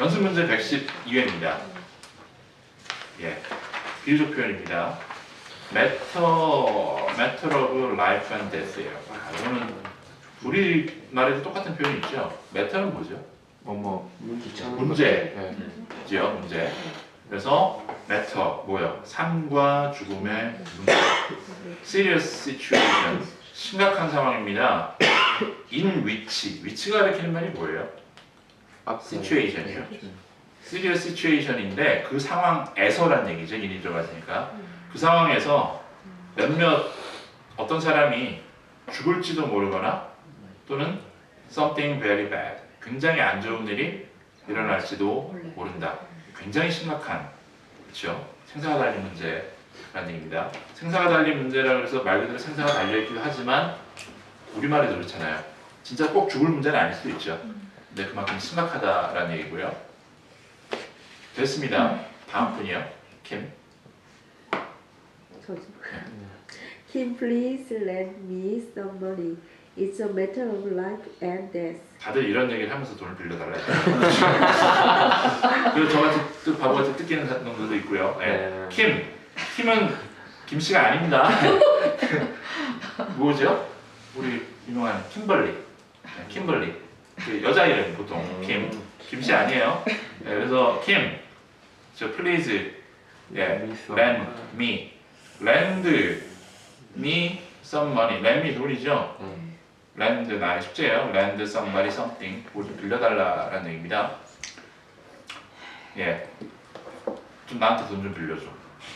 연습 문제 112회입니다. 예, 비유적 표현입니다. matter of life and death예요. 이거는 우리말에도 똑같은 표현이 있죠. matter는 뭐죠? 문제죠, 문제. 그래서 matter 뭐요? 삶과 죽음의 문제. serious situation, 심각한 상황입니다. in which가 가리키는 말이 뭐예요? situation이요. serious situation인데 그 상황에서란 얘기죠. 인이 들어갔으니까. 그 상황에서 몇몇 어떤 사람이 죽을지도 모르거나 또는 something very bad, 굉장히 안 좋은 일이 일어날지도 모른다. 굉장히 심각한, 그렇죠? 생사가 달린 문제라는 얘기입니다. 생사가 달린 문제라고 해서 말 그대로 생사가 달려있기도 하지만 우리말에도 그렇잖아요. 진짜 꼭 죽을 문제는 아닐 수도 있죠. 근데 그만큼 심각하다라는 얘기고요. 됐습니다. 다음 분이요. 김. Kim, please lend me some money. It's a matter of life and death. 다들 이런 얘기를 하면서 돈을 빌려달라 했죠. 그리고 저같이 또 바보같이 뜯기는 놈들도 있고요. 네. 김은 김씨가 아닙니다. 뭐죠? 우리 유명한 킴벌리. 네, 킴벌리. 그 여자 이름 보통 김씨 아니에요. 네, 그래서 저 please, lend me some money. lend me 돈이죠. lend 나의 숙제예요. lend somebody something. 뭐 좀 빌려달라라는 얘기입니다. 예, 좀 나한테 돈 좀 빌려줘.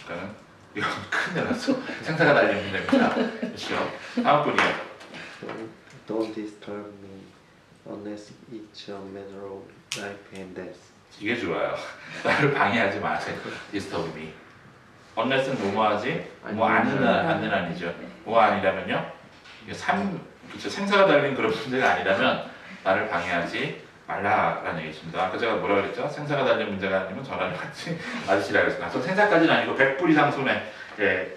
그러니까는 이건 큰일 났어. 생사가 달린 문제입니다. 그렇죠. 다음 분이요. Don't disturb me unless it's a matter of life and death. 이게 좋아요. 나를 방해하지 마세요. disturb me. unless는 뭐뭐하지? 뭐 아니는 아니죠. 뭐 아니라면요? 이게 그렇죠. 생사가 달린 그런 문제가 아니라면 나를 방해하지 말라라는 얘기입니다. 아까 제가 뭐라 그랬죠? 생사가 달린 문제가 아니면 전화를 받으시라고 했습니다. 전 생사까지는 아니고 100불 이상 손해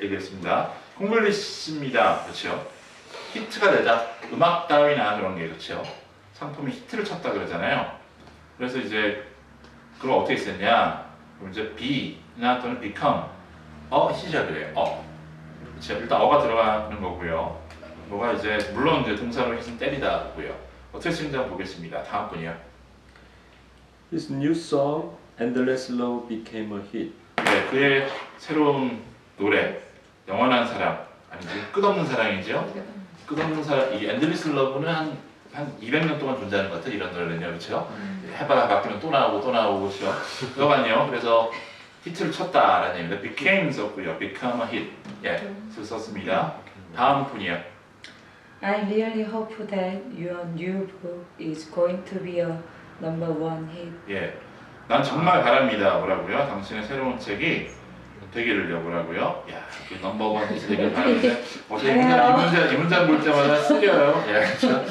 얘기했습니다. 콩글리시입니다. 그렇죠? 히트가 되자 음악 따위나 그런 게 그렇죠. 상품이 히트를 쳤다 그러잖아요. 그래서 이제 그걸 어떻게 쓰냐? 이제 be나 또는 become 시작을 해요. 그렇죠. 일단 어가 들어가는 거고요. 뭐가 이제 물론 이제 동사로 hit은 때리다고요. 어떻게 쓰는지 한번 보겠습니다. 다음 분이요. His new song Endless Love became a hit. 네, 그의 새로운 노래 영원한 사랑 아니지 끝없는 사랑이죠. 끝없는 사랑 이 엔들리스 러브는 한 200년 동안 존재하는 것 같아요. 이런 노래는요, 그렇죠? 해바가 바뀌면 또 나오고 그렇죠? 그거만요. 그래서 히트를 쳤다라는 얘기입니다. became 썼고요, become a hit 썼습니다. 다음 분이요. I really hope that your new book is going to be a number one hit. 예, 난 정말 바랍니다. 뭐라고요? 당신의 새로운 책이 되기를요. 뭐라고요? 야, 그 넘버원 히트 되길 바라는데 어제 이 문장 볼 때마다 쓰려요. 예, 그렇죠?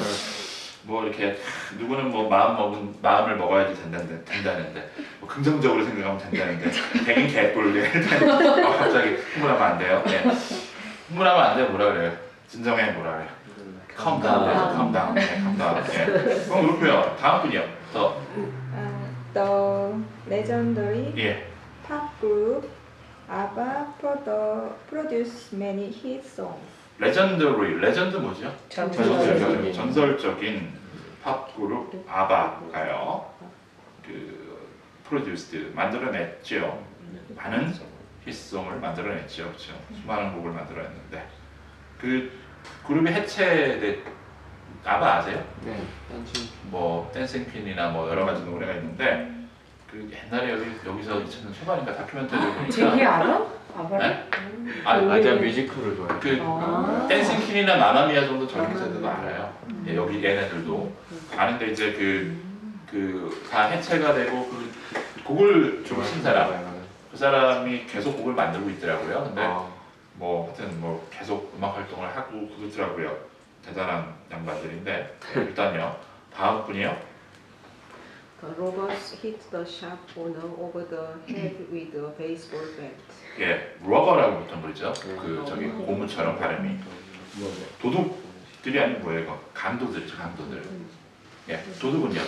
뭐 이렇게 누구는 뭐 마음을 먹어야지 된다는데 뭐 긍정적으로 생각하면 된다는데 되긴 개꿀래. 갑자기 흥분하면 안 돼요. 예, 흥분하면 안 돼요. 뭐라 그래요? 진정해 뭐라 그래요? calm down. 예, 그럼 그렇고요. 다음 분이요. The legendary 예, pop group ABBA produced many hit songs. 레전드 뭐죠? 전설적인 팝 그룹 아바가요. 프로듀스드 만들어냈죠. 많은 히트송을 만들어냈죠. 그렇죠? 수많은 곡을 만들어냈는데 그 그룹이 해체된 아바 아세요? 네. 뭐 댄싱 퀸이나 뭐 여러 가지 노래가 있는데 그 옛날에 여기서 2000년 초반인가 다큐멘터리를 보니까 제기 알아? 아바를? 네? 제가 뮤지컬을 좋아해요. 그 댄싱 퀸이나 마마미아 정도 젊은 세대도 알아요. 예, 여기 얘네들도 아는데 이제 다 해체가 되고 그 곡을 좀 쓴 사람 그 사람이 계속 곡을 만들고 있더라고요. 근데 뭐 하여튼 뭐 계속 음악 활동을 하고 그러더라고요. 대단한 양반들인데 일단요. 다음 분이요. The robbers hit the shop owner over the head with a baseball bat. 예, 러버라고 보통 그러죠. 그 저기 고무처럼 발음이 도둑들이 아니고 뭐예요? 이거 강도들이죠, 강도들. 예, 도둑은요.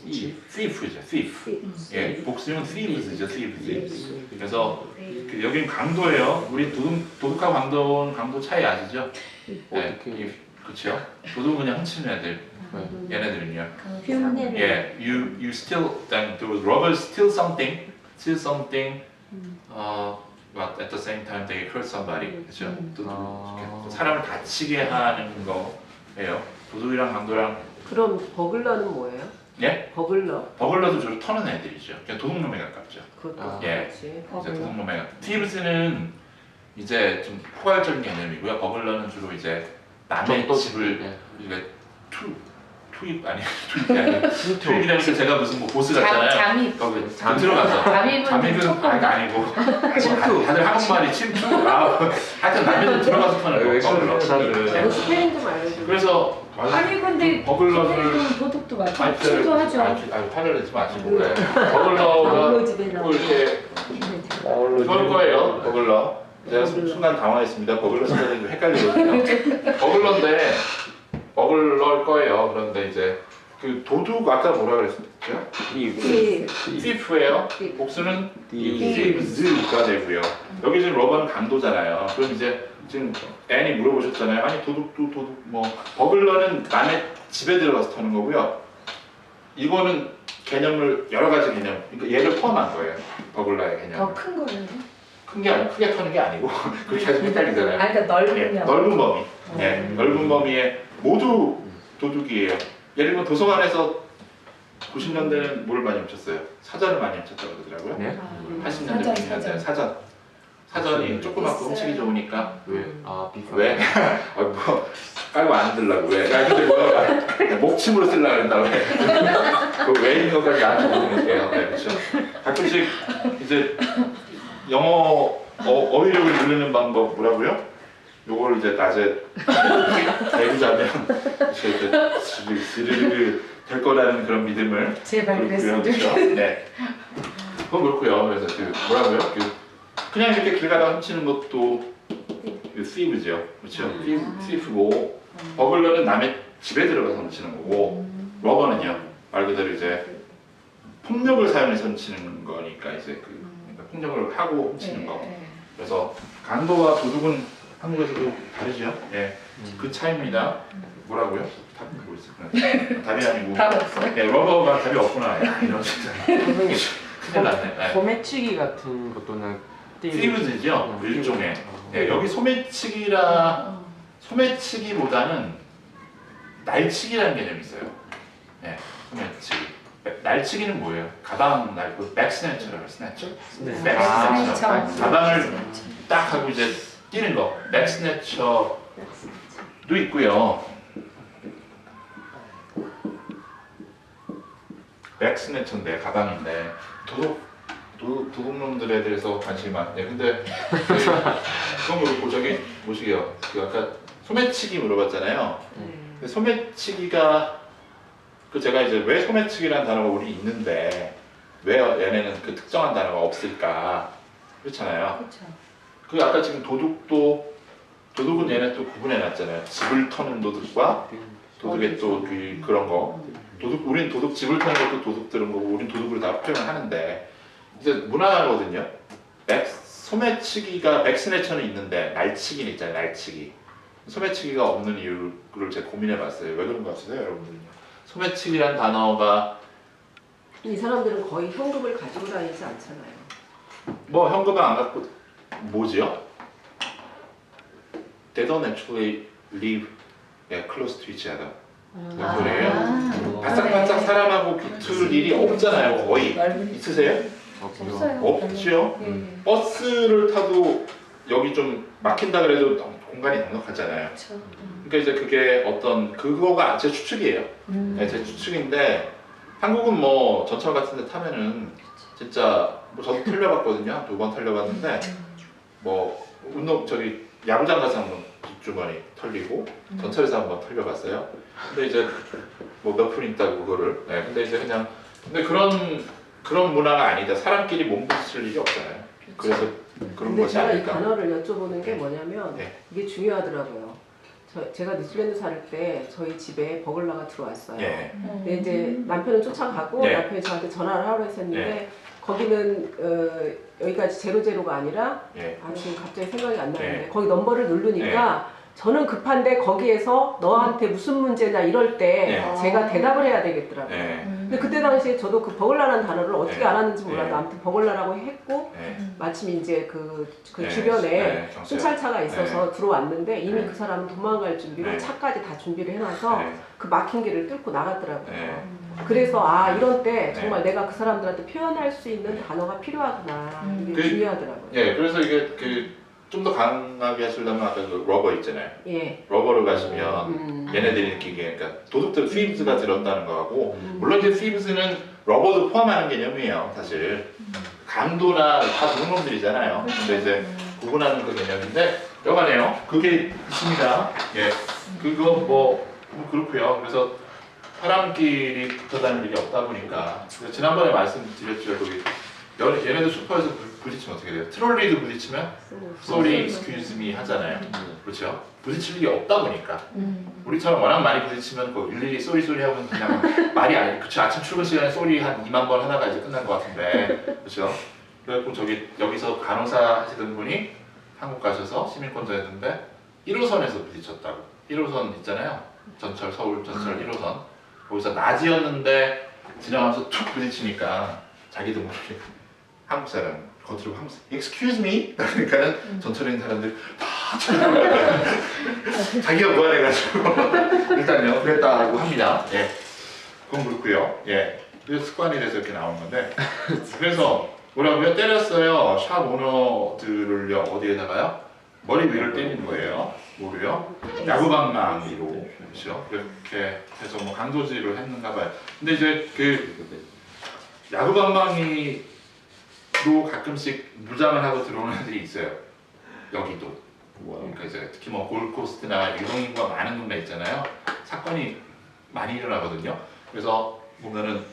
thief이죠. thief. 예, 복수형은 thieves죠. thieves. 그래서 여기는 강도예요. 우리 도둑하고 강도 차이 아시죠? 네, 그렇죠. 도둑은 그냥 훔치는 애들. 얘네들은요. 흉내를. 예, you steal. The robbers steal something. But at the same time they hurt somebody. 그렇죠. 또 사람을 다치게 하는 거예요. 도둑이랑 강도랑. 그럼 버글러는 뭐예요? 예? 버글러도 주로 터는 애들이죠. 그냥 도둑놈에 가깝죠. 그것도 예. 그렇지. 이제 도둑놈에 가깝죠. 티브스는 이제 좀 포괄적인 개념이고요. 버글러는 주로 이제 남의 집을 이게 투입이 아니라 제가 무슨 뭐 보스 같잖아요. 잠입. 거기 들어가서 잠입은 잠입은 아니고 다들 한국말이 침투. 하여튼 남의 집 들어가서 터는 거. 버글러. 너 스펠링 좀 알려줘. 그래서 아니 근데 버글러를 도둑도 맞죠. 침도하죠. 화를 내지 마시고 버글러가 집에 뭐 이렇게 그럴 거예요. 버글러. 제가 순간 당황했습니다. 버글러 시간에 좀 헷갈리거든요. 버글러일 거예요. 그런데 이제 그 도둑 아까 뭐라 그랬었죠? thief예요. 복수는 thieves가 되고요. 여기 지금 러버는 강도잖아요. 그럼 이제 지금 앤이 물어보셨잖아요. 아니 도둑도 도둑 뭐 버글러는 남의 집에 들어가서 터는 거고요. 이거는 개념을 여러 가지 개념, 그러니까 얘를 포함한 거예요. 버글러의 개념. 더 큰 거는? 큰 게 아니고 크게 터는 게 아니고 그렇게 해서 헷갈리잖아요. 그러니까 넓으면. 예, 넓은 범위. 예, 넓은 범위에 모두 도둑이에요. 예를 들면 도서관에서 90년대는 뭘 많이 훔쳤어요? 사전을 많이 훔쳤다고 그러더라고요. 네? 80년대, 90년대 사전이 조그맣고 훔치기 좋으니까 왜? 왜? 뭐 깔고 안 들라고 왜? 야 근데 뭐야? 목침으로 쓰려고 그런다 왜? 그왜 있는 것까지 안 모르겠어요. 네, 그렇죠. 가끔씩 이제 영어 어휘력을 누르는 방법 뭐라고요? 요걸 이제 낮에 배우자면 스르르 될 거라는 그런 믿음을 제발 그랬으면 그렇죠. 네. 그건 그렇고요. 그래서 그 뭐라고요? 그냥 이렇게 길 가다가 훔치는 것도 thieve죠. 그렇죠. thieve고 버글러는 남의 집에 들어가서 훔치는 거고 러버는요 말 그대로 이제 폭력을 사용해서 훔치는 거니까 이제 그러니까 폭력을 하고 훔치는 거. 그래서 강도와 도둑은 한국에서도 다르죠. 예, 그 차이입니다. 뭐라고요? 답이 뭐 있을까요? 답이 아니고. 답 없어요? 예, 러버가 답이 없구나. 야, 이런 식으로. 선생님, 큰일 났네. 네. 소매치기 같은 것도는 thieve죠. 일종의. 예, 여기 소매치기보다는 날치기라는 개념이 있어요. 예, 소매치기. 날치기는 뭐예요? 가방 날고 백스네처럼 스네처. 백스네처. 가방을 딱 하고 이제 뛰는 거. 백스네처도 있고요. 백스네처인데 가방인데 도둑놈들에 대해서 관심이 많네. 근데 그건 그렇고 저기 뭐시게요? 그 아까 소매치기 물어봤잖아요. 근데 소매치기가 그 제가 이제 왜 소매치기라는 단어가 우리 있는데 왜 얘네는 그 특정한 단어가 없을까 그렇잖아요. 그렇죠. 그 아까 지금 도둑은 얘네 또 구분해놨잖아요. 집을 터는 도둑과 도둑의 또 그런 거. 우린 도둑 집을 터는 것도 도둑 들은 거고 우린 도둑으로 다 표현을 하는데 이제 문화거든요. 소매치기가 백스네처는 있는데 날치기는 있잖아요. 날치기. 소매치기가 없는 이유를 제가 고민해봤어요. 왜 그런 거 같으세요, 여러분들은요? 소매치기란 단어가 이 사람들은 거의 현금을 가지고 다니지 않잖아요. 뭐 현금을 안 갖고 뭐지요? They don't actually live close to each other. 무슨 소리예요? 바짝바짝 사람하고 붙을 일이 없잖아요. 거의. 있으세요? 없어요. 없죠. 버스를 타도 여기 좀 막힌다 그래도 공간이 넉넉하잖아요. 그렇죠. 그러니까 이제 그게 어떤 그거가 제 추측이에요. 네, 제 추측인데 한국은 뭐 전철 같은 데 타면은 진짜 뭐 저도 털려봤거든요. 2번 털려봤는데 뭐 저기 야구장 가서 한번 뒷주머니 털리고 전철에서 한번 털려봤어요. 근데 이제 뭐 몇 푼 있다고 그거를. 네, 근데 이제 그냥 근데 그런 문화가 아니다. 사람끼리 몸부실 일이 없잖아요. 그래서 그런 근데 것이 제가 이 아닐까. 단어를 여쭤보는 게 뭐냐면 네. 이게 중요하더라고요. 제가 뉴질랜드 살 때 저희 집에 버글러가 들어왔어요. 예. 근데 이제 남편은 쫓아가고 네. 남편이 저한테 전화를 하러 했었는데 거기는 여기까지 제로제로가 아니라 예. 지금 갑자기 생각이 안 나는데 네. 거기 넘버를 누르니까 저는 급한데 거기에서 너한테 무슨 문제냐 이럴 때 네. 제가 대답을 해야 되겠더라고요. 예. 근데 그때 당시에 저도 그 버글라라는 단어를 어떻게 네. 알았는지 몰라도 네. 아무튼 버글라라고 했고 예. 마침 이제 그 네. 주변에 네, 경찰. 순찰차가 있어서 들어왔는데 이미 네. 그 사람은 도망갈 준비로 네. 차까지 다 준비를 해놔서 네. 그 막힌 길을 뚫고 나갔더라고요. 네. 그래서 이런 때 네. 정말 내가 그 사람들한테 표현할 수 있는 단어가 필요하구나. 이게 그- 중요하더라고요. 예, 그래서 이게 좀 더 강하게 하시려면 아까 그 러버 있잖아요. 예. 러버를 가시면 얘네들이 느끼기에 그러니까 도둑들 thieves 들었다는 거하고 물론 이제 thieves는 러버도 포함하는 개념이에요, 사실. 강도나 다 그런 놈들이잖아요. 근데 이제 구분하는 그 개념인데 여간에요. 그게 있습니다. 예, 그거 뭐 그렇고요. 그래서 사람끼리 붙어 다닐 일이 없다 보니까 그래서 지난번에 말씀드렸죠. 거기 얘네들 슈퍼에서 부딪히면 어떻게 돼요? 트롤리도 부딪히면 sorry, excuse me 하잖아요. 그렇죠? 부딪힐 일이 없다 보니까 우리처럼 워낙 많이 부딪히면 그 일일이 쏘리 하면 그냥 말이 아니. 그쵸? 아침 출근 시간에 쏘리 한 2만 번 하다가 이제 끝난 것 같은데, 그렇죠? 그래갖고 여기서 간호사 하시던 분이 한국 가셔서 시민권자 했는데 1호선에서 부딪혔다고. 1호선 있잖아요. 전철 서울 전철 1호선 거기서 낮이었는데 지나가면서 툭 부딪히니까 자기도 모르게 한국 사람 겉으로 한국 사람 excuse me 그러니까는 전철에 있는 사람들 다 쳐다봐요. 자기가 무안해가지고 일단요 그랬다고 합니다. 예, 그건 그렇고요. 예, 그 습관이 돼서 이렇게 나온 건데 그래서 뭐라고요? 때렸어요. 샵 오너들을요 어디에다가요? 머리 위를 때리는 거예요. 뭐로요? 야구방망이로 그렇죠? 그렇게 해서 뭐 강도질을 했는가 봐요. 근데 이제 그 야구방망이로 가끔씩 무장을 하고 들어오는 애들이 있어요. 여기도. 그러니까 이제 특히 뭐 골드코스트나 유동인구가 많은 동네 있잖아요. 사건이 많이 일어나거든요. 그래서 보면은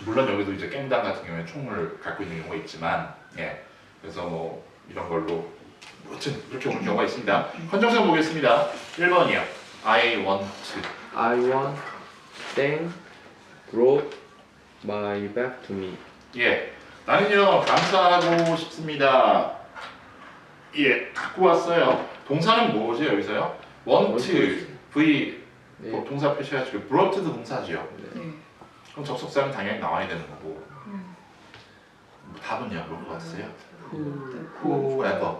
물론 여기도 이제 깽당 같은 경우에 총을 갖고 있는 경우가 있지만, 예. 그래서 뭐 이런 걸로 아무튼 그렇게 오는 경우가 있습니다. 컨정션 보겠습니다. 1번이요. I want to. I want them brought my back to me. 예. 나는요 감사하고 싶습니다. 예. 갖고 왔어요. 동사는 뭐죠 여기서요? want, V 네. 동사 표시하시고 brought도 동사죠. 네. 그럼 접속사는 당연히 나와야 되는 거고. 답은요 뭘 것 같으세요? whoever.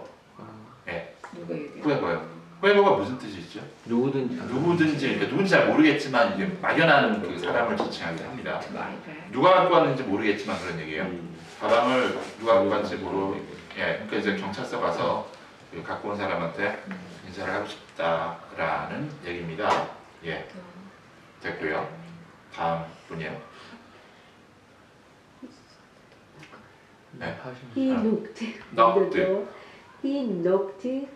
예. 누가 얘기해? whoever요. whoever가 무슨 뜻이 있죠? 누구든지 누구든지, 그러니까 누군지 잘 모르겠지만 이게 막연한 그 사람을 지칭하게 합니다. My bad. 누가 갖고 왔는지 모르겠지만 그런 얘기예요. 가방을 누가 갖고 왔는지 예, 그러니까 이제 경찰서 가서 그 갖고 온 사람한테 인사를 하고 싶다라는 얘기입니다. 예, 됐고요. 다음 분이요. 네. He 아. knocked on knocked. the door. He knocked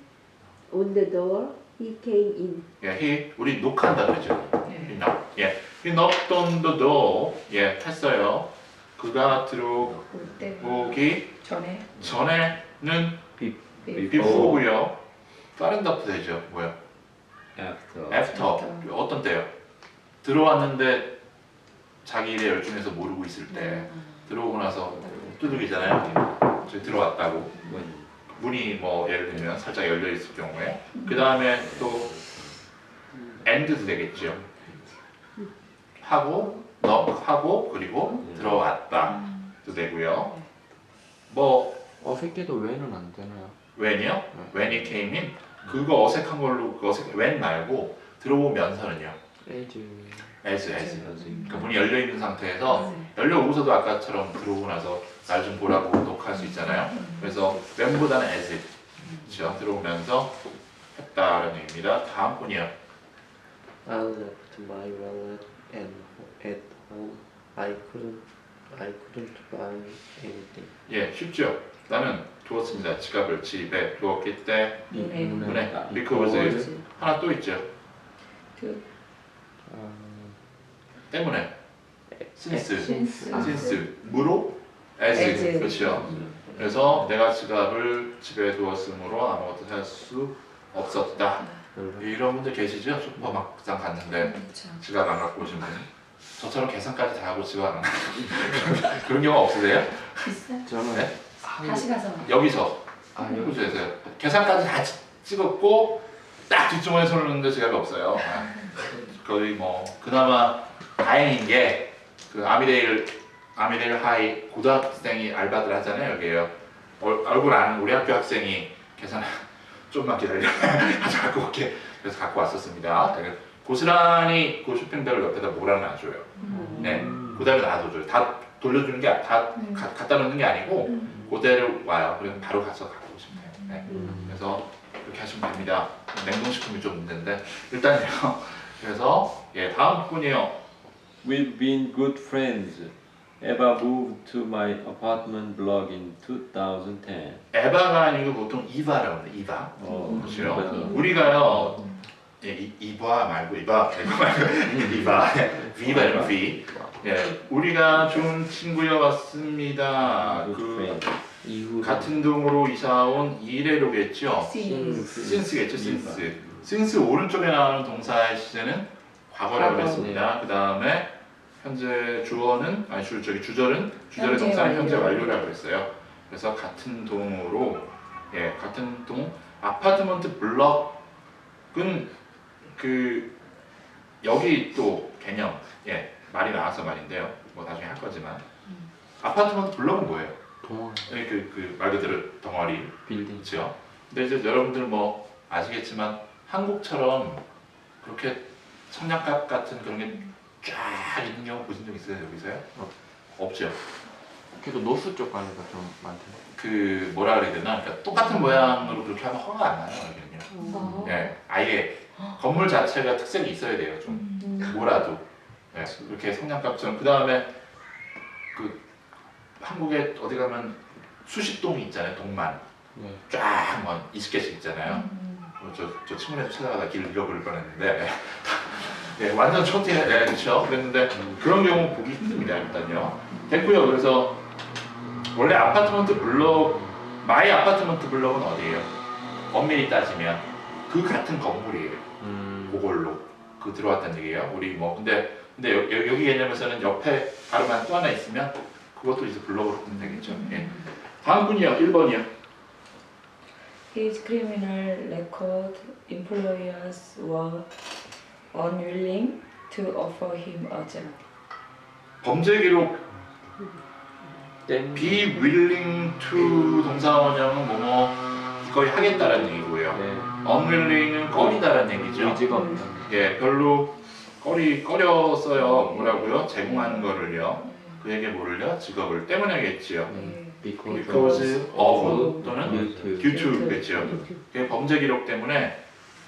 on the door. He came in. 예, 우리 녹화한다 그러죠. 네. he knocked. 예, he knocked on the door. 예, 했어요. 그가 올 때 들어오기 전에 전에는 비- before고요. 다른 답도 되죠. 뭐요? After. after. 어떤 때요? 들어왔는데 자기 일에 열중해서 모르고 있을 때 들어오고 나서 두들기잖아요. 저희 들어왔다고. When. 문이 뭐 예를 들면 살짝 열려 있을 경우에 그 다음에 또 and도 되겠죠. 하고 knock 하고 그리고 들어왔다 도 되고요. 뭐 어색해도 왜는 안 되나요? when이요? when he came in 그거 어색한 걸로 그 어색 when 말고 들어오면서는요. as as 그러니까 문이 열려 있는 상태에서 열려 오고서도 아까처럼 들어오고 나서 날 좀 보라고 녹화할 수 있잖아요. 그래서 when보다는 as it 그렇죠? 들어오면서 했다라는 얘기입니다. 다음 분이요. I left my wallet at home. I couldn't buy anything. 예, 쉽죠. 나는 두었습니다. 지갑을 집에 두었기 때문에 문에 because 하나 또 있죠. 그 때문에 since since 무로 as as. 그렇죠. 그래서 내가 지갑을 집에 두었으므로 아무것도 할 수 없었다 이런 분들 계시죠? 슈퍼마켓장 갔는데 그렇죠. 지갑 안 갖고 오신 분. 저처럼 계산까지 다 하고 지갑 안 갖고 그런 경우 없으세요? 있어요? 저는 네? 다시 가서 여기서 호주에서요. 계산까지 다 찍었고 딱 뒷주머니에 손을 넣는데 지갑이 없어요. 거의 뭐 그나마 다행인 게 그 아미데일 하이 고등학생이 알바들 하잖아요. 여기에요. 얼굴 아는 우리 학교 학생이 계산 좀만 기다려 가서 갖고 올게. 그래서 갖고 왔었습니다. 고스란히 그 쇼핑백을 옆에다 몰아놔줘요. 네, 그대로 놔둬줘요. 다 돌려주는 게 다 갖다 놓는 게 아니고 그대로 와요. 그래서 바로 가서 갖고 오시면 돼요. 네. 그래서 이렇게 하시면 됩니다. 냉동식품이 좀 문제인데 일단요. 그래서 예, 다음 분이요. We've been good friends. Eva moved to my apartment block in 2010. 에바가 아니고 보통 이바라고 합니다. 이바. 그렇죠. 우리가요. 예, 이바 말고 이바 말고 이바 비바 이런 비. 예, 우리가 좋은 친구여 왔습니다. Good 그 friend. 이후 같은 동으로 이사 온 이래로겠죠. since겠죠. since 오른쪽에 나오는 동사의 시제는 과거라고 과거. 했습니다. 그 다음에 현재 주어는 아니 주절은 주절의 현재 동사는 현재 완료. 완료라고 했어요. 그래서 같은 동으로 예 같은 동 아파트먼트 블럭은 그 여기 또 개념 예 말이 나와서 말인데요. 뭐 나중에 할 거지만 아파트먼트 블럭은 뭐예요? 동화 말 그대로 덩어리 빌딩 그렇죠. 근데 이제 여러분들 뭐 아시겠지만 한국처럼 그렇게 성냥갑 같은 그런 게 쫙 있는 경우 보신 적 있어요 여기서요? 없죠. 그래도 노스 쪽 가니까 좀 많대요. 그 뭐라 그래야 되나? 그러니까 똑같은 모양으로 그렇게 하면 허가 안 나요 여기는요. 어. 예, 아예 건물 자체가 특색이 있어야 돼요 좀 뭐라도. 예, 그렇게 성냥갑처럼 그 다음에 그 한국에 어디 가면 수십 동이 있잖아요 동만. 네. 쫙뭐 20개씩 있잖아요. 저 친구네 찾아가다 길 잃어버릴 뻔했는데 네, 완전 초티네 네, 그렇죠. 그랬는데 그런 경우 보기 힘듭니다 일단요. 됐고요. 그래서 원래 아파트먼트 블록 마이 아파트먼트 블록은 어디예요? 엄밀히 따지면 그 같은 건물이에요. 그걸로 그 들어왔다는 얘기예요. 우리 뭐 근데 여기 개념에서는 옆에 바로만 또 하나 있으면 그것도 이제 블록으로 보면 되겠죠. 예. 다음 분이요. 1번이요. His criminal record employers were unwilling to offer him a job. 범죄 기록 be willing to 동사 원형은 뭐뭐 거의 하겠다라는 얘기고요. 네. unwilling은 꺼리다라는 얘기죠. 의지가 없다. 예, 별로 꺼렸어요. 뭐라고요? 제공하는 거를요. 그에게 뭐를요? 직업을 때문에겠지요. because of 또는 due to겠죠. 그게 범죄 기록 때문에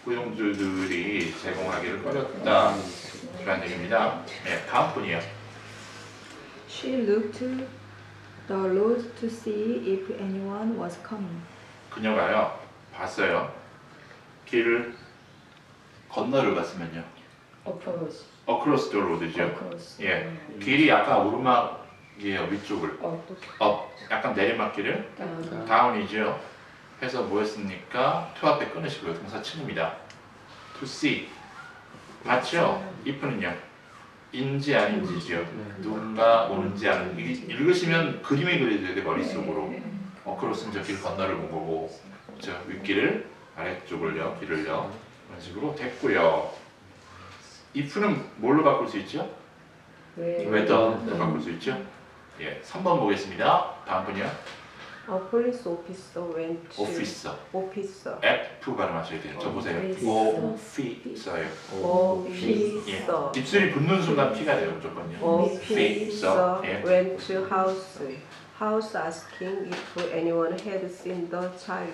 고용주들이 제공하기를 꺼렸다. 라는 얘기입니다. 예, 다음 분이요. She looked the road to see if anyone was coming. 그녀가요 봤어요. 길을 건너를 봤으면요. Oppose. across the road죠. Oppose. 예, 길이 약간 오르막이에요. 위쪽을 up, 약간 내리막길을 down이죠. 해서 뭐였습니까? to 앞에 끊으시고요. 동사 친입니다. to see 맞죠? if는요 인지 아닌지죠. 누군가 오는지 아닌지 읽으시면 그림이 그려져야 돼 머릿속으로. across는 저 길 건너를 본 거고 저 윗길을 아래쪽을요 길을요 그런 식으로 됐고요. if는 뭘로 바꿀 수 있죠? whether로 바꿀 수 있죠? 예, 3번 보겠습니다. 다음 분이요. A police officer went to officer officer. F 발음하셔야 돼요. 저 보세요. officer요. officer. 입술이 붙는 순간 P가 돼요 무조건요. officer 예. went to house asking if anyone had seen the child.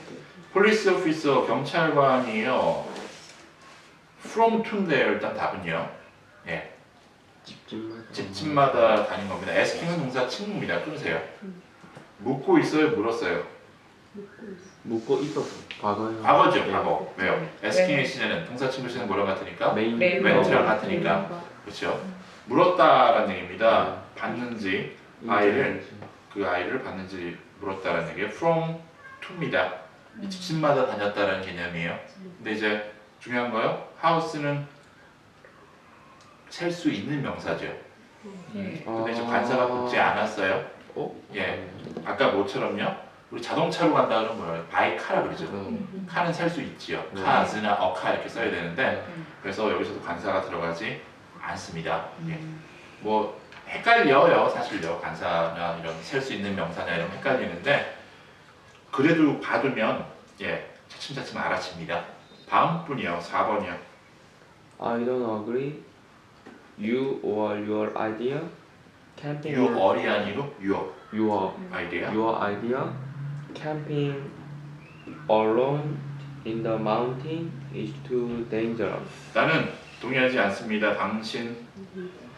폴리스 오피서 경찰관이요. from to인데요. 일단 답은요. 예, 집집마다 다닌 겁니다. asking은 동사 친구입니다. 끊으세요. 묻고 있어요. 물었어요. 묻고 있었어. 과거에. 과거죠. 과거. 왜요? asking의 시제는 동사 친구 시제는 뭐랑 같으니까? 메인. went랑 같으니까. 그렇죠. 물었다라는 얘기입니다. 봤는지 아이를 그 아이를 봤는지 물었다라는 얘기예요. from to입니다. 집집마다 다녔다라는 개념이에요. 근데 이제 중요한 거요. house는 셀 수 있는 명사죠. 예. 근데 지금 관사가 붙지 않았어요. 예. 아까 뭐처럼요? 우리 자동차로 간다 그러면 뭐예요? 바이 카라 그러죠. 카는 셀 수 있지요. 카즈나 어카 이렇게 써야 되는데 그래서 여기서도 관사가 들어가지 않습니다. 예. 뭐 헷갈려요 사실요. 관사나 이런 셀 수 있는 명사나 이런 헷갈리는데 그래도 받으면 예 차츰차츰 알아챕니다. 다음 분이요. 4번이요. I don't agree. You or your idea? Camping You or이 아니고 your idea. your idea? Camping alone in the mountain is too dangerous. 나는 동의하지 않습니다. 당신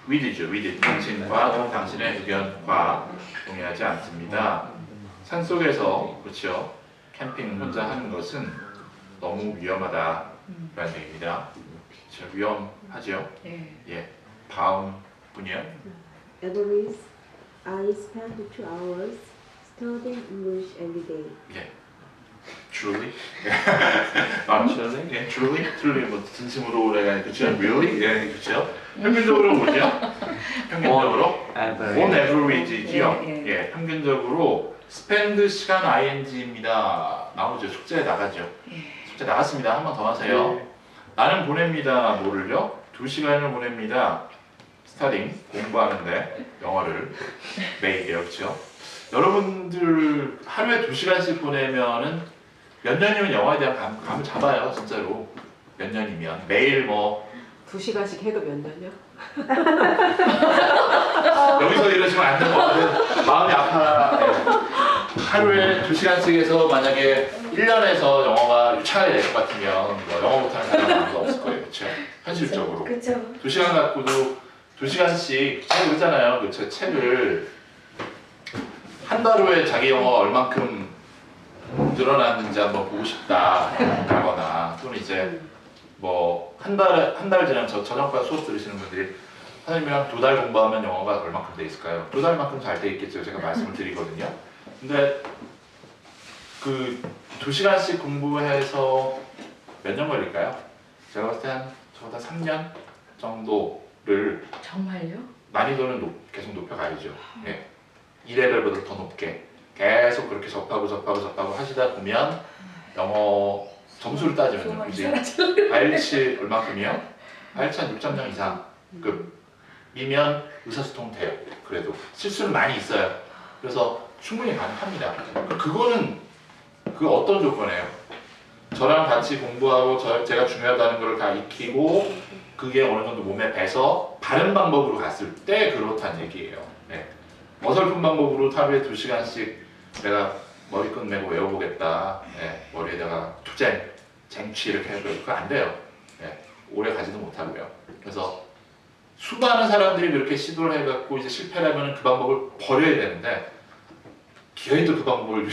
with죠. with 당신과 당신의 의견과 동의하지 않습니다. 산 속에서 그렇죠. 캠핑 혼자 하는 것은 너무 위험하다라는 얘기입니다. 그렇죠. 위험하죠. 예. 예. 다음 분이요. Average, I spend 2 hours studying English every day. 예. Truly. 예, truly 뭐 진심으로 내가 그렇죠. Really? 예, 그렇죠. 평균적으로 뭐죠? 평균적으로 on average지요. 예, 예, 평균적으로 spend 시간 ing입니다. 나오죠. 숙제 나가죠. 숙제 나갔습니다. 한 번 더 하세요. 나는 보냅니다. 뭐를요? 2시간을 보냅니다. 스타딩 공부하는데 영어를 매일이요, 그렇죠? 여러분들 하루에 2시간씩 보내면은 몇 년이면 영어에 대한 감을 잡아요, 진짜로. 몇 년이면 매일 뭐 2시간씩 해도 몇 년이요? 여기서 이러시면 안 되거든. 마음이 아파요. 하루에 2시간씩 해서 만약에 1년에서 영어가 유창하게 될 것 같으면 뭐 영어 못하는 사람은 아무도 없을 거예요, 그렇죠? 현실적으로. 그렇죠. 2시간 갖고도 2시간씩 책 읽잖아요. 그 책을 한 달 후에 자기 영어 얼만큼 늘어났는지 한번 보고 싶다 하거나 또는 이제 뭐 한 달 지나면 저녁과 수업 들으시는 분들이 선생님이랑 2달 공부하면 영어가 얼만큼 돼 있을까요? 2달만큼 잘 돼 있겠죠. 제가 말씀을 드리거든요. 근데 그 2시간씩 공부해서 몇 년 걸릴까요? 제가 봤을 때 한 저보다 3년 정도를 정말요? 난이도는 계속 높여가야죠. 예. 2레벨보다 더 높게 계속 그렇게 접하고 하시다 보면 영어 점수를 따지면 굳이 IELTS 얼마큼이요? IELTS 한 6.0 이상 급이면 의사소통 돼요. 그래도 실수는 많이 있어요. 그래서 충분히 가능합니다. 그거는 그 어떤 조건이에요? 저랑 같이 공부하고 제가 중요하다는 걸 다 익히고 그게 어느 정도 몸에 배서 바른 방법으로 갔을 때 그렇다는 얘기예요. 네. 어설픈 방법으로 하루에 2시간씩 내가 머리끈 메고 외워보겠다. 네. 머리에다가 투쟁, 쟁취 이렇게 해도 그거 안 돼요. 네. 오래 가지도 못하고요. 그래서 수많은 사람들이 그렇게 시도를 해갖고 이제 실패를 하면 그 방법을 버려야 되는데 기어이도 그 방법을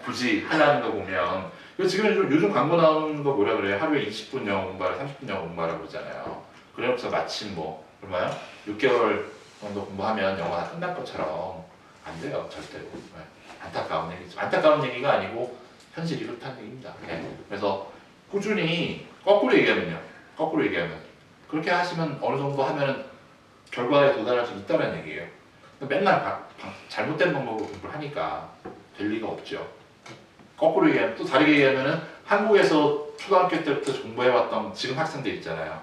굳이 하려는 거 보면 지금 요즘 광고 나오는 거 뭐라 그래요? 하루에 20분 영어 공부하라, 30분 영어 공부하라고 그러잖아요. 그래서 마침 뭐 얼마요? 6개월 정도 공부하면 영어가 끝날 것처럼 안 돼요, 절대로. 네. 안타까운 얘기죠. 안타까운 얘기가 아니고 현실이 그렇다는 얘기입니다. 네. 그래서 꾸준히 거꾸로 얘기하면 그렇게 하시면 어느 정도 하면 결과에 도달할 수 있다는 얘기예요. 맨날 잘못된 방법으로 공부를 하니까 될 리가 없죠. 거꾸로 얘기하면 또 다르게 얘기하면은 한국에서 초등학교 때부터 공부해왔던 지금 학생들 있잖아요.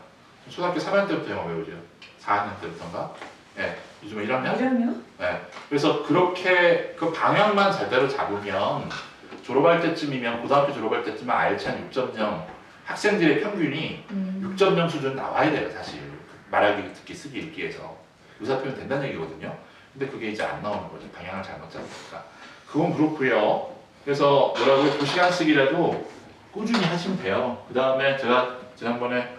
초등학교 3학년 때부터 영어 배우죠. 4학년 때부터인가? 네, 요즘에 1학년? 이러면? 네. 그래서 그렇게 그 방향만 제대로 잡으면 졸업할 때쯤이면 고등학교 졸업할 때쯤은 IELTS 한 6.0 학생들의 평균이 6.0 수준 나와야 돼요, 사실. 말하기, 듣기, 쓰기, 읽기에서. 의사표현 된다는 얘기거든요. 근데 그게 이제 안 나오는 거죠. 방향을 잘못 잡으니까. 그건 그렇고요. 그래서 뭐라고요? 2시간씩이라도 꾸준히 하시면 돼요. 그 다음에 제가 지난번에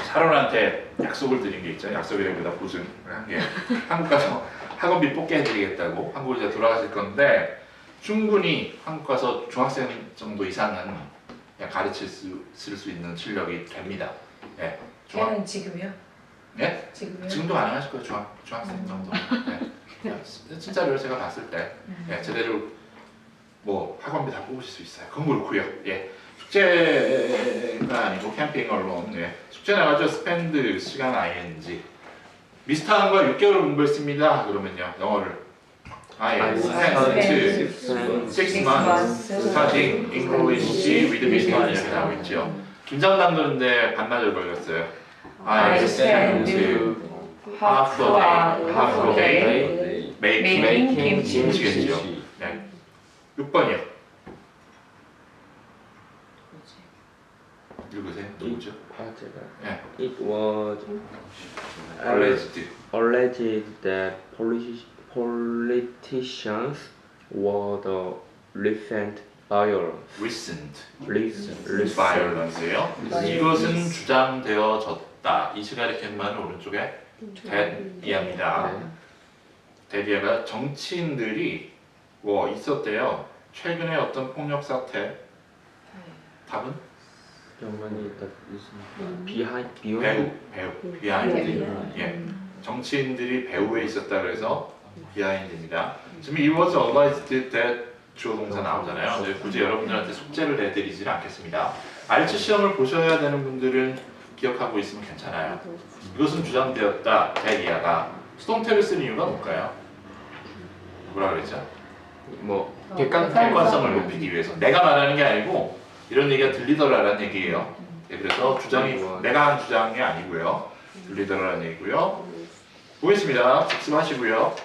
사론한테 약속을 드린 게 있죠. 약속이라기보다 보증을 한 게 한국 가서 학원비 뽑게 해드리겠다고. 한국으로 이제 돌아가실 건데 충분히 한국 가서 중학생 정도 이상은 그냥 가르칠 수 있는 실력이 됩니다. 예. 걔는 지금요? 예? 지금요? 지금도 가능하실 거예요. 중학생 정도. 예. 진짜로 제가 봤을 때 예, 제대로 뭐 학원비 다 뽑으실 수 있어요. 그건 그렇고요. 예. 숙제가 아니고 캠핑 언론. 네. 숙제 나가죠. spend 시간 ing. 미스터한과 6개월을 공부했습니다. 그러면요. 영어를 I spent 6 months studying English with Mr. 이렇게 나오고 있죠. 김장 담그는데 반나절 걸렸어요. I spent half a day making 김치겠죠. 네. 6번이요. 읽으세요. 누구죠? 제가. 네. It was alleged. that politicians were the recent recent violence. violence예요. 이것은 주장되어졌다. 이 시가 이렇게 하면 오른쪽에 that이합니다. 네. that이가 정치인들이 뭐 있었대요. 최근에 어떤 폭력 사태. 답은 영원히 behind 배우 비하인드. 예. 정치인들이 배후에 있었다 그래서 비하인드입니다. 지금 it was alleged that 주어 동사 나오잖아요. 근데 굳이 여러분들한테 숙제를 내드리지는 않겠습니다. 알츠 시험을 보셔야 되는 분들은 기억하고 있으면 괜찮아요. 이것은 주장되었다. 대리아가 수동태를 쓰는 이유가 뭘까요? 뭐라 그랬죠? 뭐 객관성을 높이기 위해서. 내가 말하는 게 아니고 이런 얘기가 들리더라라는 얘기예요. 네, 그래서 주장이 내가 한 주장이 아니고요. 들리더라라는 얘기고요. 보겠습니다. 복습하시고요.